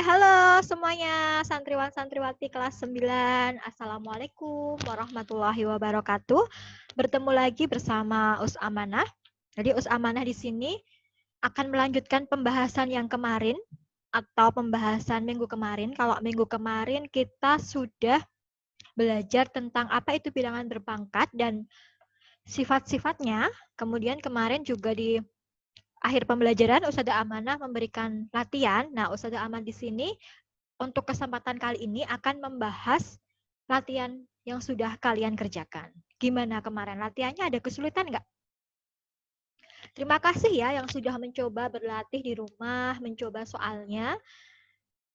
halo semuanya santriwan santriwati kelas 9. Assalamualaikum warahmatullahi wabarakatuh. Bertemu lagi bersama Us Amanah. Jadi Us Amanah di sini akan melanjutkan pembahasan yang kemarin atau pembahasan minggu kemarin. Kalau minggu kemarin kita sudah belajar tentang apa itu bilangan berpangkat dan sifat-sifatnya. Kemudian kemarin juga di akhir pembelajaran Ustazah Amanah memberikan latihan. Nah, Ustazah Amanah di sini untuk kesempatan kali ini akan membahas latihan yang sudah kalian kerjakan. Gimana kemarin latihannya, ada kesulitan nggak? Terima kasih ya yang sudah mencoba berlatih di rumah, mencoba soalnya.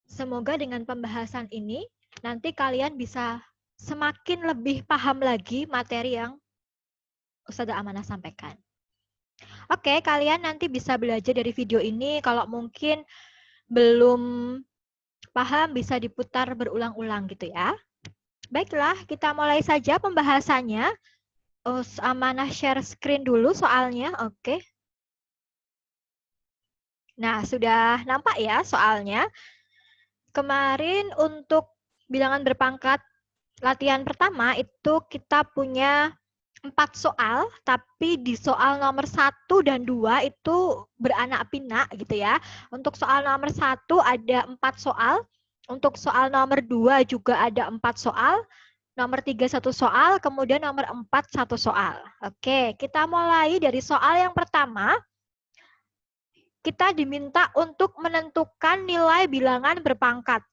Semoga dengan pembahasan ini nanti kalian bisa semakin lebih paham lagi materi yang Ustazah Amanah sampaikan. Oke, kalian nanti bisa belajar dari video ini. Kalau mungkin belum paham, bisa diputar berulang-ulang gitu ya. Baiklah, kita mulai saja pembahasannya. Amanah share screen dulu soalnya, oke. Nah, sudah nampak ya soalnya. Kemarin untuk bilangan berpangkat latihan pertama itu kita punya 4 soal, tapi di soal nomor 1 dan 2 itu beranak pinak gitu ya. Untuk soal nomor 1 ada 4 soal, untuk soal nomor 2 juga ada 4 soal, nomor 3 1 soal, kemudian nomor 4 1 soal. Oke, kita mulai dari soal yang pertama. Kita diminta untuk menentukan nilai bilangan berpangkat.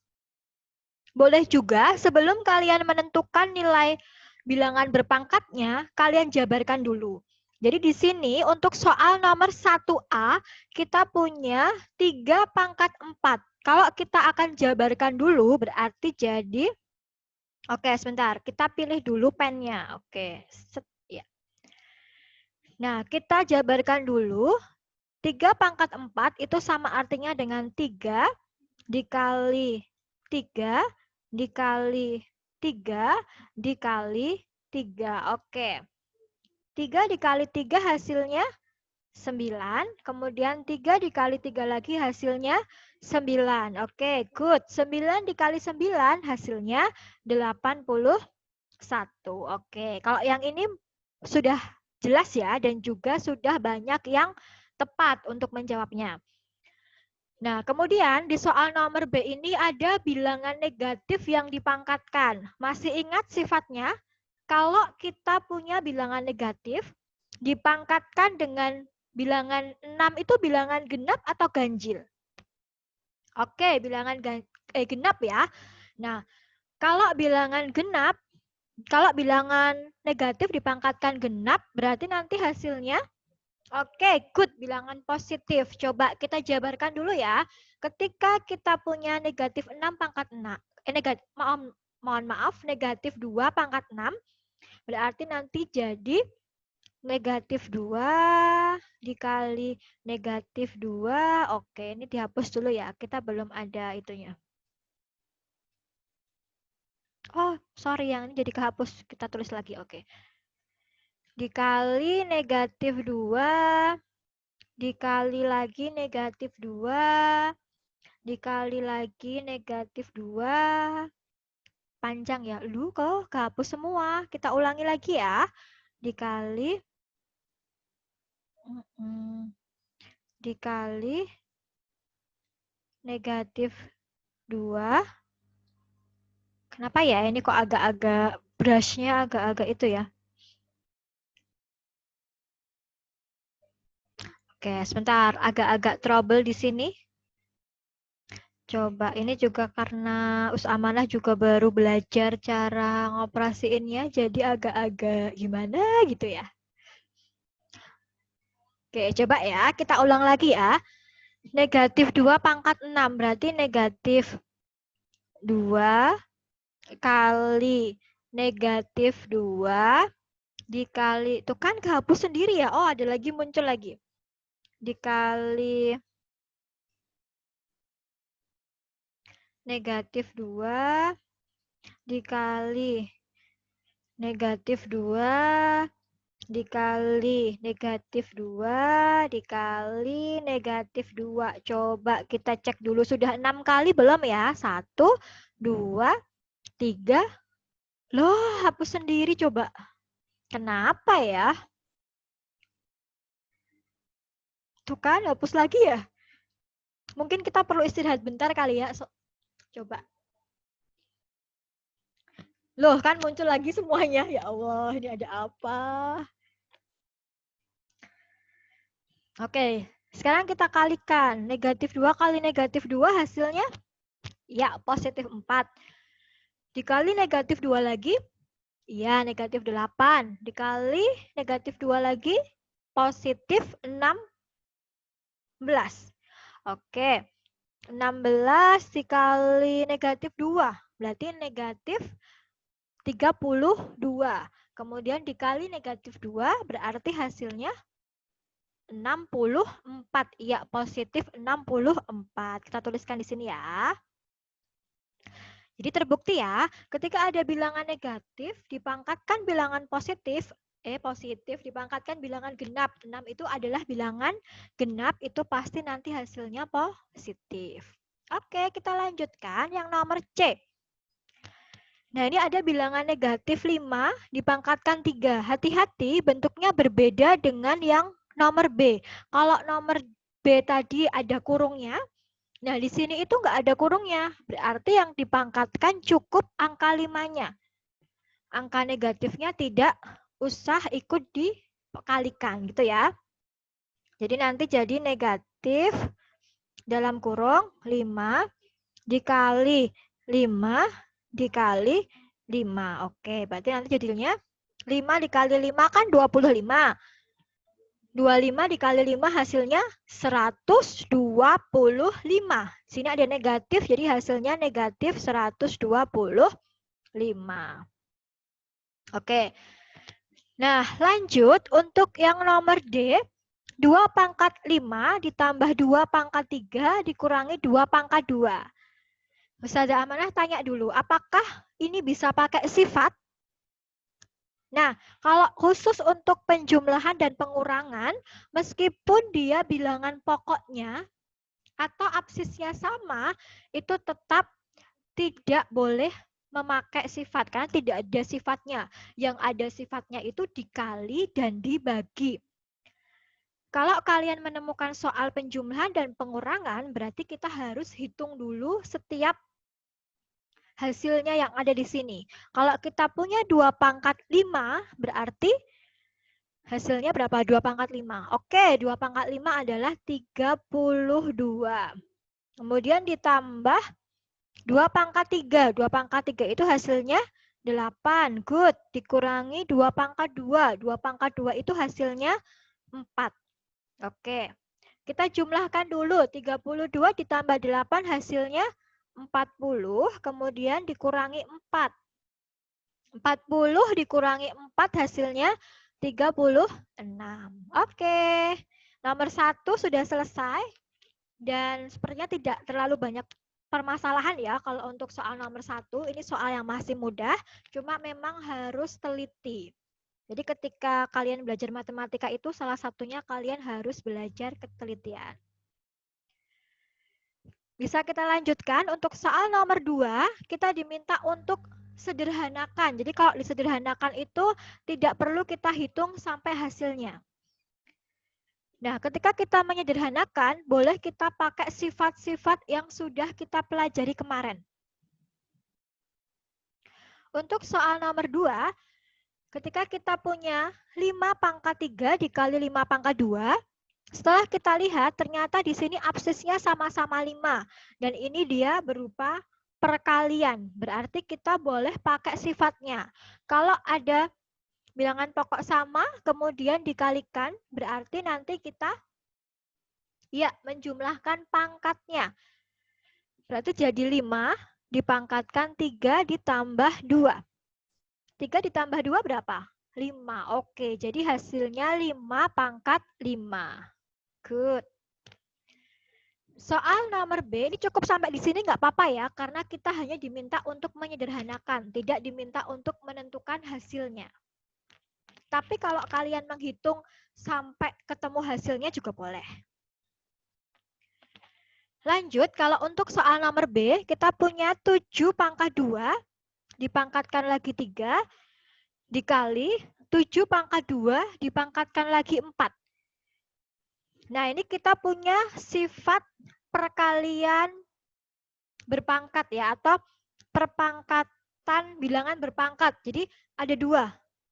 Boleh juga sebelum kalian menentukan nilai bilangan berpangkatnya, kalian jabarkan dulu. Jadi di sini untuk soal nomor 1A, kita punya 3 pangkat 4. Kalau kita akan jabarkan dulu, berarti jadi, oke sebentar, kita pilih dulu pennya. Oke, ya. Nah, kita jabarkan dulu, 3 pangkat 4 itu sama artinya dengan 3 dikali 3 dikali 3 dikali 3. Oke. 3 dikali 3 hasilnya 9. Kemudian 3 dikali 3 lagi hasilnya 9. Oke, good. 9 dikali 9 hasilnya 81. Oke, kalau yang ini sudah jelas ya dan juga sudah banyak yang tepat untuk menjawabnya. Nah, kemudian di soal nomor B ini ada bilangan negatif yang dipangkatkan. Masih ingat sifatnya? Kalau kita punya bilangan negatif, dipangkatkan dengan bilangan 6 itu bilangan genap atau ganjil? Oke, bilangan genap ya. Nah, kalau bilangan genap, kalau bilangan negatif dipangkatkan genap, berarti nanti hasilnya oke, good. Bilangan positif. Coba kita jabarkan dulu ya. Ketika kita punya negatif 6 pangkat 6, mohon maaf, negatif 2 pangkat 6, berarti nanti jadi negatif 2 dikali negatif 2. Oke, ini dihapus dulu ya. Kita belum ada itunya. Oh, sorry, yang ini jadi kehapus. Kita tulis lagi, oke. Dikali negatif 2 dikali lagi negatif 2, dikali lagi negatif 2, panjang ya, lu kok kehapus semua, kita ulangi lagi ya, dikali, dikali negatif 2, kenapa ya ini kok agak-agak brushnya agak-agak itu ya. Oke, sebentar, agak-agak trouble di sini. Coba, ini juga karena Us Amanah juga baru belajar cara ngoperasiinnya, jadi agak-agak gimana gitu ya. Oke, coba ya, kita ulang lagi ya. Negatif 2 pangkat 6, berarti negatif 2 kali negatif 2 dikali, itu kan kehapus sendiri ya, oh ada lagi muncul lagi. Dikali negatif 2 dikali negatif 2 dikali negatif 2 dikali negatif 2. Coba kita cek dulu sudah 6 kali belum ya? 1, 2, 3. Loh, hapus sendiri coba. Kenapa ya? Tuh kan, hapus lagi ya? Mungkin kita perlu istirahat bentar kali ya. Coba. Loh, kan muncul lagi semuanya. Ya Allah, ini ada apa? Oke, sekarang kita kalikan. Negatif 2 kali negatif 2 hasilnya? Ya, positif 4. Dikali negatif 2 lagi? Ya, negatif 8. Dikali negatif 2 lagi? Positif 16. Oke, 16 dikali negatif 2. Berarti negatif 32. Kemudian dikali negatif 2 berarti hasilnya 64. Iya, positif 64. Kita tuliskan di sini ya. Jadi terbukti ya, ketika ada bilangan negatif dipangkatkan bilangan positif, positif dipangkatkan bilangan genap. 6 itu adalah bilangan genap, itu pasti nanti hasilnya positif. Oke, kita lanjutkan yang nomor C. Nah, ini ada bilangan negatif 5 dipangkatkan 3. Hati-hati bentuknya berbeda dengan yang nomor B. Kalau nomor B tadi ada kurungnya, nah di sini itu nggak ada kurungnya. Berarti yang dipangkatkan cukup angka 5-nya. Angka negatifnya tidak usah ikut dikalikan gitu ya. Jadi nanti jadi negatif dalam kurung 5 dikali 5 dikali 5. Oke, berarti nanti jadinya 5 dikali 5 kan 25. 25 dikali 5 hasilnya 125. Sini ada negatif, jadi hasilnya negatif 125. Oke. Nah, lanjut untuk yang nomor D. 2 pangkat 5 ditambah 2 pangkat 3 dikurangi 2 pangkat 2. Ustazah Amanah tanya dulu, apakah ini bisa pakai sifat? Nah, kalau khusus untuk penjumlahan dan pengurangan, meskipun dia bilangan pokoknya atau absisnya sama, itu tetap tidak boleh memakai sifat, karena tidak ada sifatnya. Yang ada sifatnya itu dikali dan dibagi. Kalau kalian menemukan soal penjumlahan dan pengurangan, berarti kita harus hitung dulu setiap hasilnya yang ada di sini. Kalau kita punya 2 pangkat 5, berarti hasilnya berapa? 2 pangkat 5. Oke, 2 pangkat 5 adalah 32. Kemudian ditambah 2 pangkat 3. 2 pangkat 3 itu hasilnya 8. Good. Dikurangi 2 pangkat 2. 2 pangkat 2 itu hasilnya 4. Oke. Kita jumlahkan dulu. 32 ditambah 8 hasilnya 40. Kemudian dikurangi 4. 40 dikurangi 4 hasilnya 36. Oke. Nomor 1 sudah selesai. Dan sepertinya tidak terlalu banyak permasalahan ya kalau untuk soal nomor 1. Ini soal yang masih mudah. Cuma memang harus teliti. Jadi ketika kalian belajar matematika itu salah satunya kalian harus belajar ketelitian. Bisa kita lanjutkan untuk soal nomor 2, kita diminta untuk sederhanakan. Jadi kalau disederhanakan itu tidak perlu kita hitung sampai hasilnya. Nah, ketika kita menyederhanakan, boleh kita pakai sifat-sifat yang sudah kita pelajari kemarin. Untuk soal nomor 2, ketika kita punya 5 pangkat 3 dikali 5 pangkat 2, setelah kita lihat ternyata di sini absisnya sama-sama 5. Dan ini dia berupa perkalian. Berarti kita boleh pakai sifatnya. Kalau ada bilangan pokok sama, kemudian dikalikan, berarti nanti kita menjumlahkan pangkatnya. Berarti jadi 5 dipangkatkan 3 ditambah 2. 3 ditambah 2 berapa? 5. Oke, jadi hasilnya 5 pangkat 5. Good. Soal nomor B, ini cukup sampai di sini nggak apa-apa ya, karena kita hanya diminta untuk menyederhanakan, tidak diminta untuk menentukan hasilnya. Tapi kalau kalian menghitung sampai ketemu hasilnya juga boleh. Lanjut, kalau untuk soal nomor B, kita punya 7 pangkat 2, dipangkatkan lagi 3, dikali 7 pangkat 2, dipangkatkan lagi 4. Nah, ini kita punya sifat perkalian berpangkat ya, atau perpangkatan bilangan berpangkat. Jadi ada dua.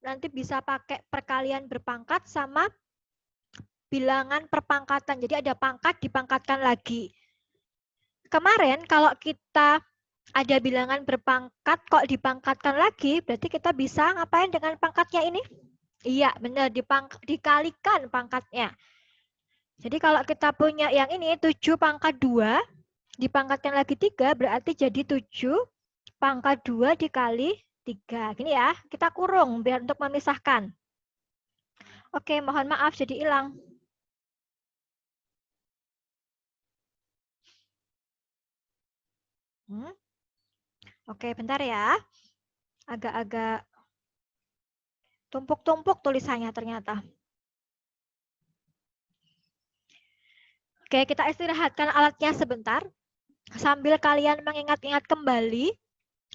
Nanti bisa pakai perkalian berpangkat sama bilangan perpangkatan. Jadi ada pangkat dipangkatkan lagi. Kemarin kalau kita ada bilangan berpangkat kok dipangkatkan lagi, berarti kita bisa ngapain dengan pangkatnya ini? Iya, benar, dikalikan pangkatnya. Jadi kalau kita punya yang ini 7 pangkat 2, dipangkatkan lagi 3, berarti jadi 7 pangkat 2 dikali 3. Gini ya, kita kurung biar untuk memisahkan. Oke, mohon maaf jadi hilang. Oke, bentar ya. Agak-agak tumpuk-tumpuk tulisannya ternyata. Oke, kita istirahatkan alatnya sebentar. Sambil kalian mengingat-ingat kembali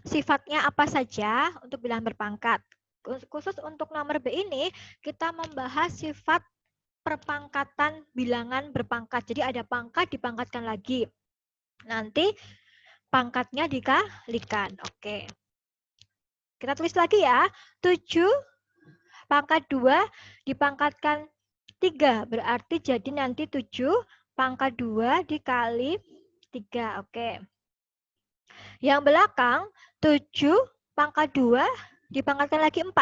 sifatnya apa saja untuk bilangan berpangkat. Khusus untuk nomor B ini, kita membahas sifat perpangkatan bilangan berpangkat. Jadi ada pangkat dipangkatkan lagi. Nanti pangkatnya dikalikan. Oke. Kita tulis lagi ya. 7 pangkat 2 dipangkatkan 3. Berarti jadi nanti 7 pangkat 2 dikali 3. Oke. Yang belakang 7 pangkat 2 dipangkatkan lagi 4.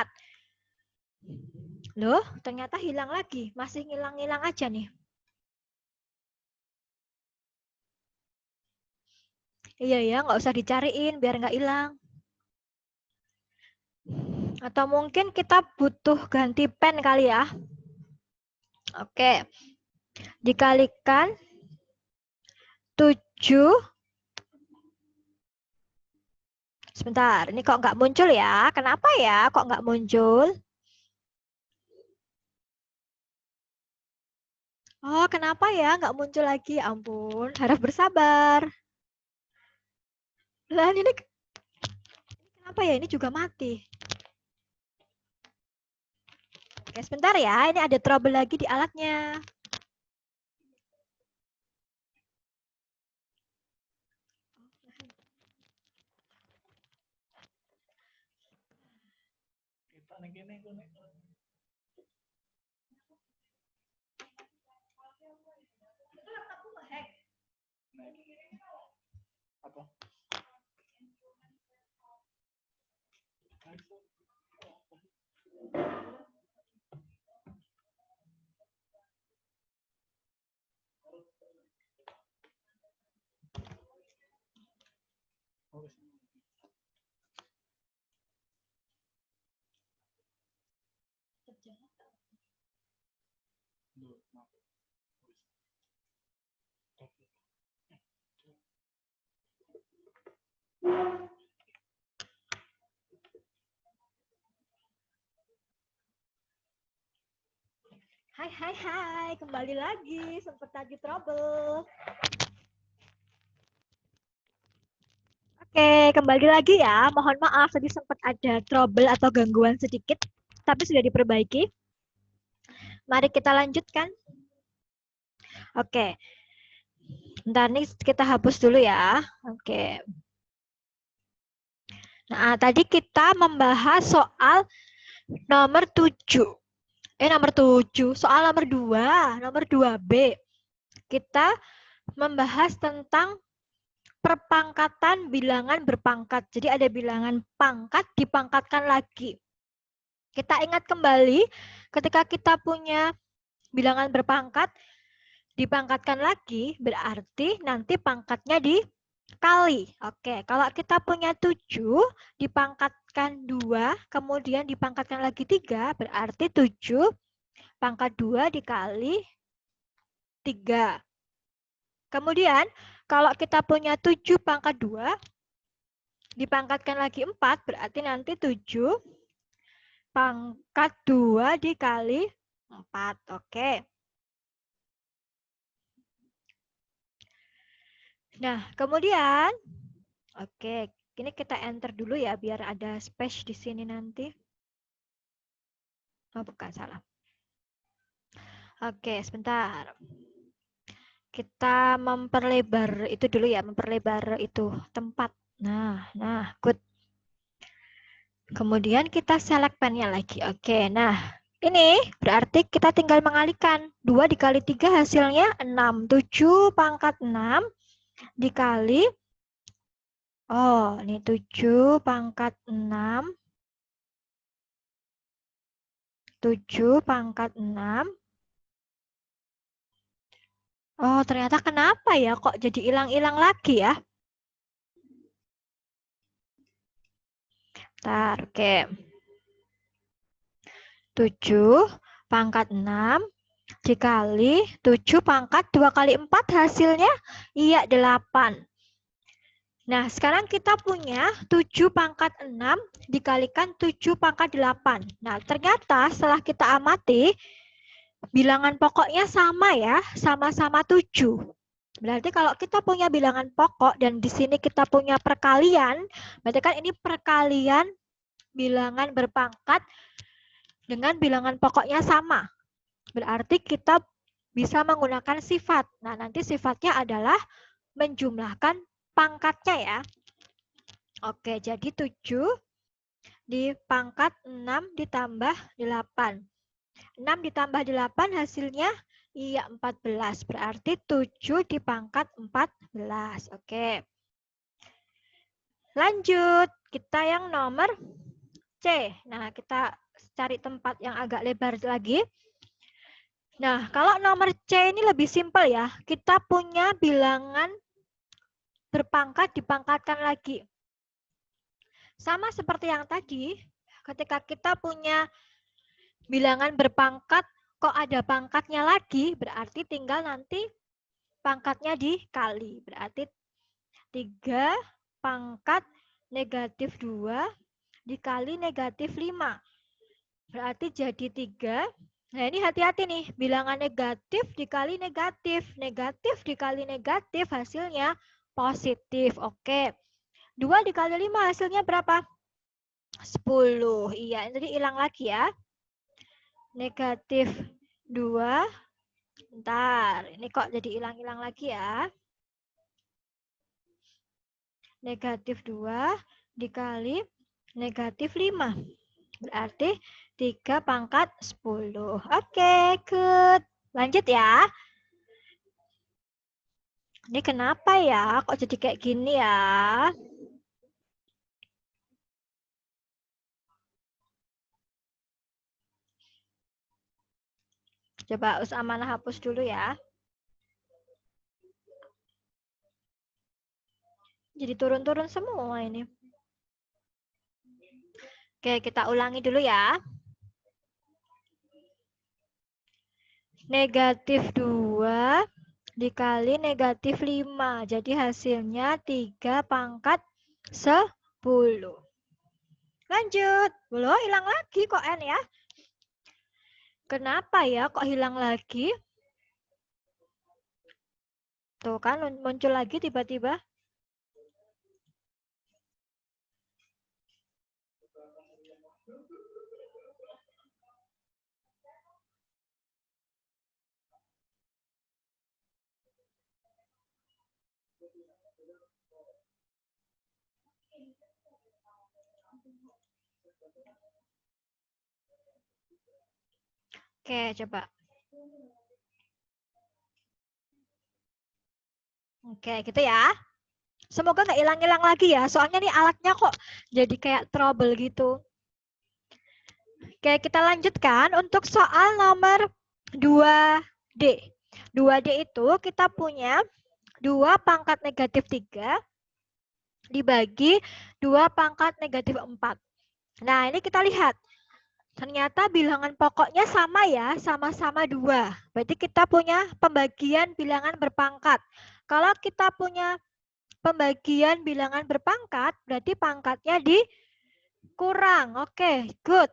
Loh, ternyata hilang lagi. Masih ngilang-ngilang aja nih. Iya ya, nggak usah dicariin biar nggak hilang. Atau mungkin kita butuh ganti pen kali ya. Oke. Dikalikan 7. Sebentar, ini kok nggak muncul ya? Kenapa ya kok nggak muncul? Oh, kenapa ya nggak muncul lagi? Ampun, harap bersabar. Lah, ini kenapa ya? Ini juga mati. Oke, sebentar ya. Ini ada trouble lagi di alatnya. Apa? Hai, kembali lagi. Sempat tadi trouble. Oke, kembali lagi ya. Mohon maaf tadi sempat ada trouble atau gangguan sedikit, tapi sudah diperbaiki. Mari kita lanjutkan. Oke. Bentar nih kita hapus dulu ya. Oke. Nah, tadi kita membahas soal nomor 7. Nomor 7. Soal nomor 2. Nomor 2B. Kita membahas tentang perpangkatan bilangan berpangkat. Jadi ada bilangan pangkat dipangkatkan lagi. Kita ingat kembali ketika kita punya bilangan berpangkat dipangkatkan lagi, berarti nanti pangkatnya dikali. Oke, kalau kita punya 7 dipangkatkan 2, kemudian dipangkatkan lagi 3, berarti 7 pangkat 2 dikali 3. Kemudian kalau kita punya 7 pangkat 2 dipangkatkan lagi 4, berarti nanti 7 pangkat 2 dikali 4. Oke. Nah, kemudian, oke, ini kita enter dulu ya, biar ada space di sini nanti. Oh, bukan, salah. Oke, sebentar. Kita memperlebar itu dulu ya, memperlebar itu tempat. Nah, good. Kemudian kita select pennya lagi. Oke, nah ini berarti kita tinggal mengalihkan. 2 dikali 3 hasilnya 6. 7 pangkat 6 dikali, oh ini 7 pangkat 6. 7 pangkat 6. Oh, ternyata kenapa ya kok jadi hilang-hilang lagi ya? Bentar, oke. 7 pangkat 6 dikali 7 pangkat 2 kali 4 hasilnya iya 8. Nah, sekarang kita punya 7 pangkat 6 dikalikan 7 pangkat 8. Nah, ternyata setelah kita amati bilangan pokoknya sama ya, sama-sama 7. Berarti kalau kita punya bilangan pokok dan di sini kita punya perkalian, berarti kan ini perkalian bilangan berpangkat dengan bilangan pokoknya sama. Berarti kita bisa menggunakan sifat. Nah, nanti sifatnya adalah menjumlahkan pangkatnya ya. Oke, jadi 7 di pangkat 6 ditambah 8. 6 ditambah 8 hasilnya iya 14. Berarti 7 di pangkat 14. Oke. Lanjut, kita yang nomor C. Nah, kita cari tempat yang agak lebar lagi. Nah, kalau nomor C ini lebih simpel ya. Kita punya bilangan berpangkat dipangkatkan lagi. Sama seperti yang tadi, ketika kita punya bilangan berpangkat, kok ada pangkatnya lagi, berarti tinggal nanti pangkatnya dikali. Berarti 3 pangkat negatif 2 dikali negatif 5. Berarti jadi 3. Nah, ini hati-hati nih. Bilangan negatif dikali negatif. Negatif dikali negatif hasilnya positif. Oke. 2 dikali 5 hasilnya berapa? 10. Iya, jadi hilang lagi ya. Negatif 2. Bentar, ini kok jadi hilang-hilang lagi ya. Negatif 2 dikali negatif 5. Berarti 3 pangkat 10. Oke, good. Lanjut ya. Ini kenapa ya? Kok jadi kayak gini ya? Coba Amanah hapus dulu ya. Jadi turun-turun semua ini. Oke, kita ulangi dulu ya. Negatif 2 dikali negatif 5. Jadi hasilnya 3 pangkat 10. Lanjut. Belum hilang lagi kok N ya. Kenapa ya kok hilang lagi? Tuh kan muncul lagi tiba-tiba. Oke, coba. Oke, gitu ya. Semoga nggak hilang-hilang lagi ya. Soalnya nih alatnya kok jadi kayak trouble gitu. Oke, kita lanjutkan untuk soal nomor 2D. 2D itu kita punya 2 pangkat negatif 3 dibagi 2 pangkat negatif 4. Nah, ini kita lihat. Ternyata bilangan pokoknya sama ya, sama-sama 2. Berarti kita punya pembagian bilangan berpangkat. Kalau kita punya pembagian bilangan berpangkat, berarti pangkatnya dikurang. Oke, good.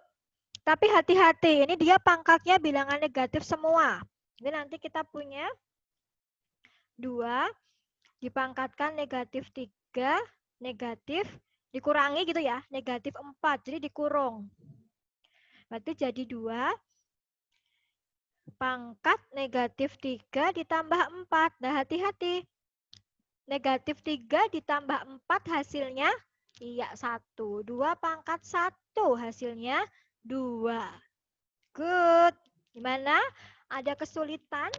Tapi hati-hati, ini dia pangkatnya bilangan negatif semua. Ini nanti kita punya 2 dipangkatkan negatif 3, negatif, dikurangi gitu ya, negatif 4, jadi dikurung. Berarti jadi 2 pangkat negatif 3 ditambah 4. Nah, hati-hati. Negatif 3 ditambah 4 hasilnya, iya 1. 2 pangkat 1 hasilnya 2. Good. Gimana? Ada kesulitan?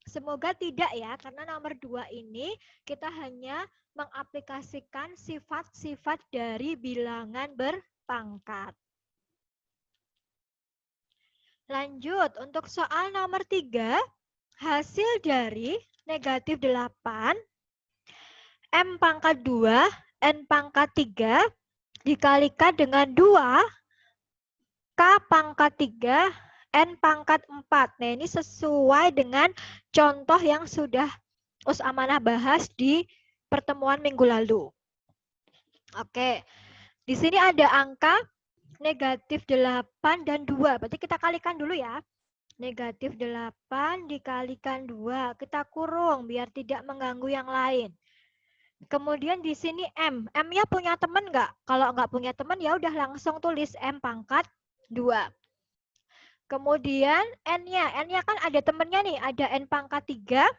Semoga tidak ya, karena nomor 2 ini kita hanya mengaplikasikan sifat-sifat dari bilangan berpangkat. Lanjut, untuk soal nomor 3, hasil dari negatif 8, M pangkat 2, N pangkat 3, dikalikan dengan 2, K pangkat 3, N pangkat 4. Nah, ini sesuai dengan contoh yang sudah Us Amanah bahas di pertemuan minggu lalu. Oke, di sini ada angka negatif 8 dan 2. Berarti kita kalikan dulu ya. Negatif 8 dikalikan 2. Kita kurung biar tidak mengganggu yang lain. Kemudian di sini M. M-nya punya teman nggak? Kalau nggak punya teman ya udah langsung tulis M pangkat 2. Kemudian N-nya. N-nya kan ada temennya nih. Ada N pangkat 3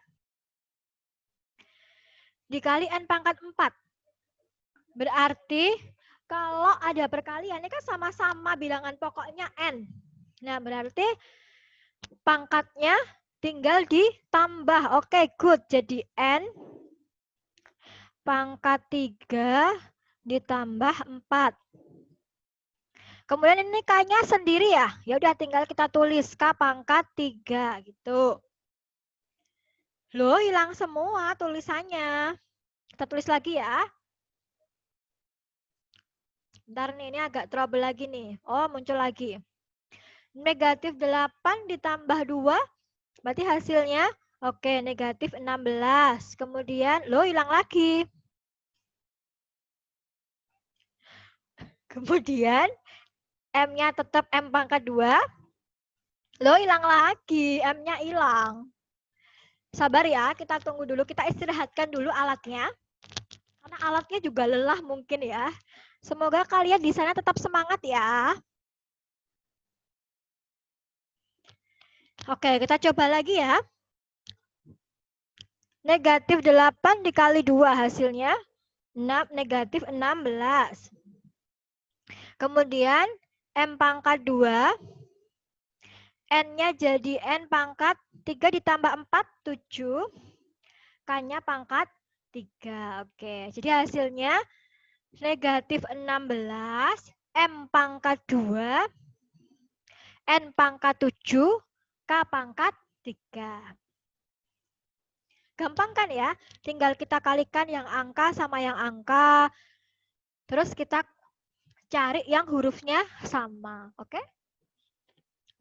dikali N pangkat 4. Berarti kalau ada perkalian, ini kan sama-sama bilangan pokoknya N. Nah, berarti pangkatnya tinggal ditambah. Oke, good. Jadi N pangkat 3 ditambah 4. Kemudian ini K-nya sendiri ya. Ya udah tinggal kita tulis K pangkat 3 gitu. Loh, hilang semua tulisannya. Kita tulis lagi ya. Bentar nih, ini agak trouble lagi nih. Oh, muncul lagi. Negatif 8 ditambah 2, berarti hasilnya, oke, negatif 16. Kemudian, loh hilang lagi. Kemudian, M-nya tetap M pangkat 2. Loh hilang lagi, M-nya hilang. Sabar ya, kita tunggu dulu, kita istirahatkan dulu alatnya. Karena alatnya juga lelah mungkin ya. Semoga kalian di sana tetap semangat ya. Oke, kita coba lagi ya. Negatif 8 dikali 2 hasilnya negatif 16. Kemudian M pangkat 2, N-nya jadi N pangkat 3 ditambah 4, 7. K-nya pangkat 3. Oke, jadi hasilnya negatif 16, M pangkat 2, N pangkat 7, K pangkat 3. Gampang kan ya? Tinggal kita kalikan yang angka sama yang angka. Terus kita cari yang hurufnya sama. Oke?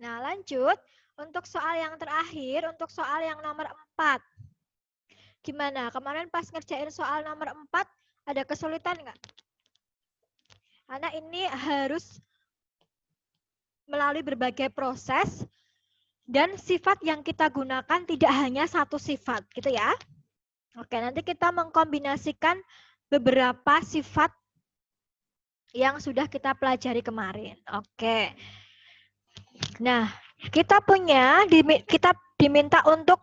Nah, lanjut. Untuk soal yang terakhir, untuk soal yang nomor 4. Gimana? Kemarin pas ngerjain soal nomor 4, ada kesulitan nggak? Karena ini harus melalui berbagai proses dan sifat yang kita gunakan tidak hanya satu sifat, gitu ya. Oke, nanti kita mengkombinasikan beberapa sifat yang sudah kita pelajari kemarin. Oke. Nah, kita diminta untuk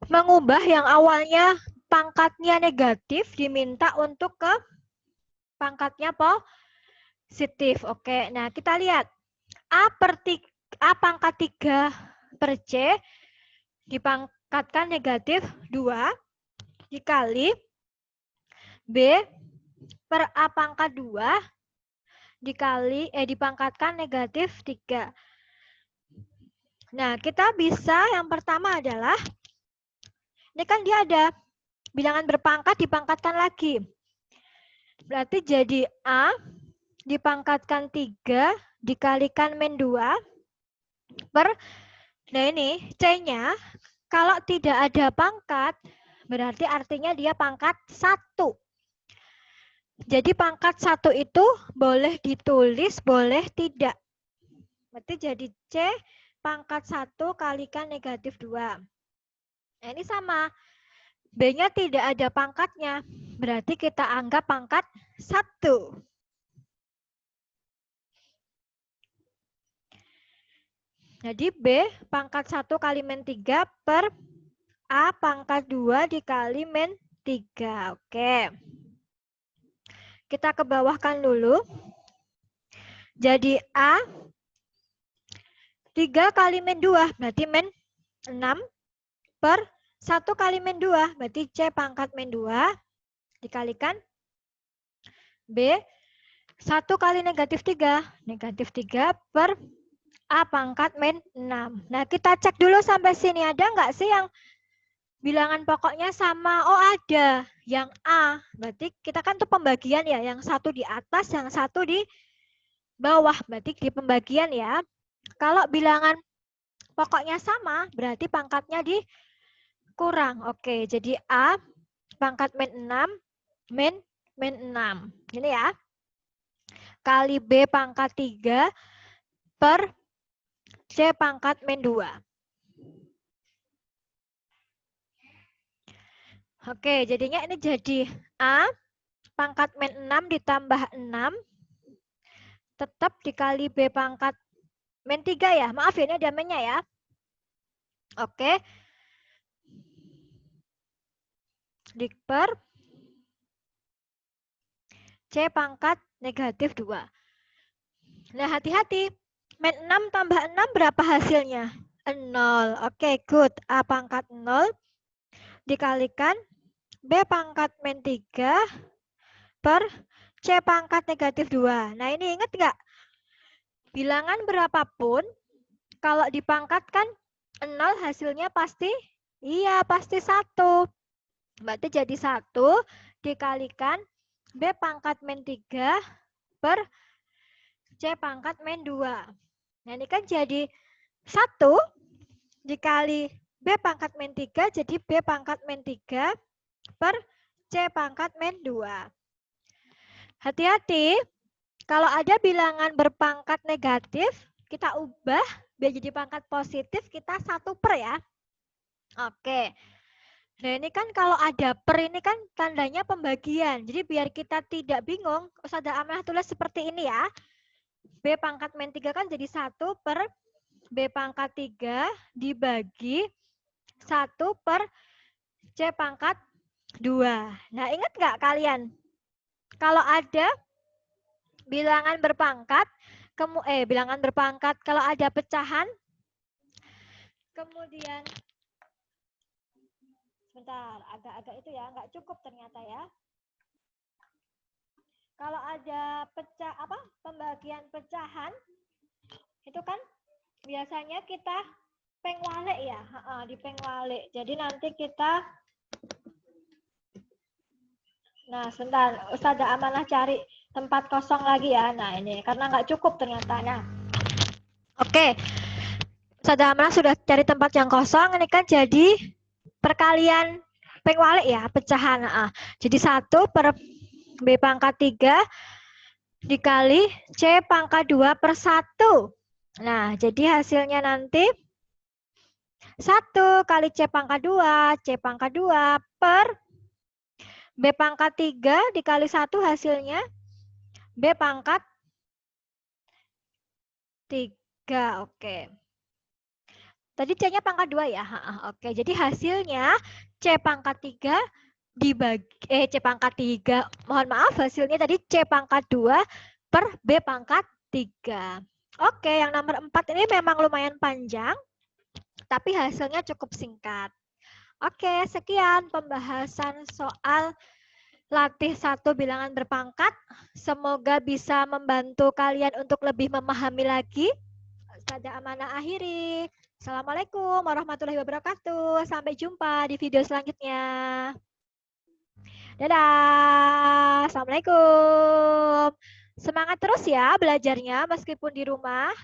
mengubah yang awalnya pangkatnya negatif, diminta untuk ke pangkatnya positif. Oke, nah kita lihat. A pangkat 3 per C dipangkatkan negatif 2 dikali B per A pangkat 2 dipangkatkan negatif 3. Nah, kita bisa yang pertama adalah, ini kan dia ada bilangan berpangkat dipangkatkan lagi. Berarti jadi A dipangkatkan 3 dikalikan min 2 per, nah ini C-nya kalau tidak ada pangkat berarti artinya dia pangkat 1. Jadi pangkat 1 itu boleh ditulis, boleh tidak. Berarti jadi C pangkat 1 kalikan negatif 2. Nah, ini sama. B-nya tidak ada pangkatnya. Berarti kita anggap pangkat 1. Jadi B pangkat 1 kali min 3 per A pangkat 2 dikali min 3. Oke. Kita ke bawahkan dulu. Jadi A 3 kali min 2 berarti min 6 per 1 kali min 2 berarti C pangkat min 2 dikalikan B 1 kali negatif 3. Negatif 3 per A pangkat min 6. Nah, kita cek dulu sampai sini. Ada nggak sih yang bilangan pokoknya sama? Oh, ada. Yang A. Berarti kita kan tuh pembagian ya. Yang satu di atas, yang satu di bawah. Berarti di pembagian ya. Kalau bilangan pokoknya sama, berarti pangkatnya dikurang. Oke, jadi A pangkat min 6, min 6. Ini ya. Kali B pangkat 3 per C pangkat min 2. Oke, jadinya ini jadi A pangkat min 6 ditambah 6 tetap dikali B pangkat min 3 ya. Maaf ini ada minnya ya. Oke. Per C pangkat negatif 2. Nah, hati-hati. Min 6 tambah 6 berapa hasilnya? 0. Oke, good. A pangkat 0 dikalikan B pangkat min 3 per C pangkat negatif 2. Nah, ini ingat nggak? Bilangan berapapun, kalau dipangkatkan 0 hasilnya pasti, iya pasti 1. Berarti jadi 1 dikalikan B pangkat min 3 per C pangkat min 2. Nah, ini kan jadi 1 dikali B pangkat min 3, jadi B pangkat min 3 per C pangkat min 2. Hati-hati, kalau ada bilangan berpangkat negatif, kita ubah biar jadi pangkat positif, kita 1 per ya. Oke. Nah, ini kan kalau ada per ini kan tandanya pembagian. Jadi biar kita tidak bingung, Ustazah Aminah tulis seperti ini ya. B pangkat min 3 kan jadi 1 per B pangkat 3 dibagi 1 per C pangkat 2. Nah, ingat nggak kalian? Kalau ada bilangan berpangkat, bilangan berpangkat, kalau ada pecahan, kemudian, sebentar, agak-agak itu ya, nggak cukup ternyata ya. Kalau ada pembagian pecahan, itu kan biasanya kita pengwalik ya, di pengwalik. Jadi nanti kita, nah sebentar, Ustazah Amanah cari tempat kosong lagi ya. Nah ini, karena nggak cukup ternyata. Nah, oke. Ustazah Amanah sudah cari tempat yang kosong, ini kan jadi perkalian pengwalik ya, pecahan. Jadi 1 per B pangkat 3 dikali C pangkat 2 per 1. Nah, jadi hasilnya nanti 1 kali C pangkat 2, C pangkat 2 per B pangkat 3 dikali 1 hasilnya B pangkat 3. Oke. Tadi C-nya pangkat 2 ya? Oke, jadi hasilnya C pangkat 3 dibagi C pangkat 3. Mohon maaf, hasilnya tadi C pangkat 2 per B pangkat 3. Oke, yang nomor 4 ini memang lumayan panjang, tapi hasilnya cukup singkat. Oke, sekian pembahasan soal latih 1 bilangan berpangkat. Semoga bisa membantu kalian untuk lebih memahami lagi. Ustazah Amanah akhiri. Assalamualaikum warahmatullahi wabarakatuh. Sampai jumpa di video selanjutnya. Dadah. Assalamualaikum. Semangat terus ya belajarnya meskipun di rumah.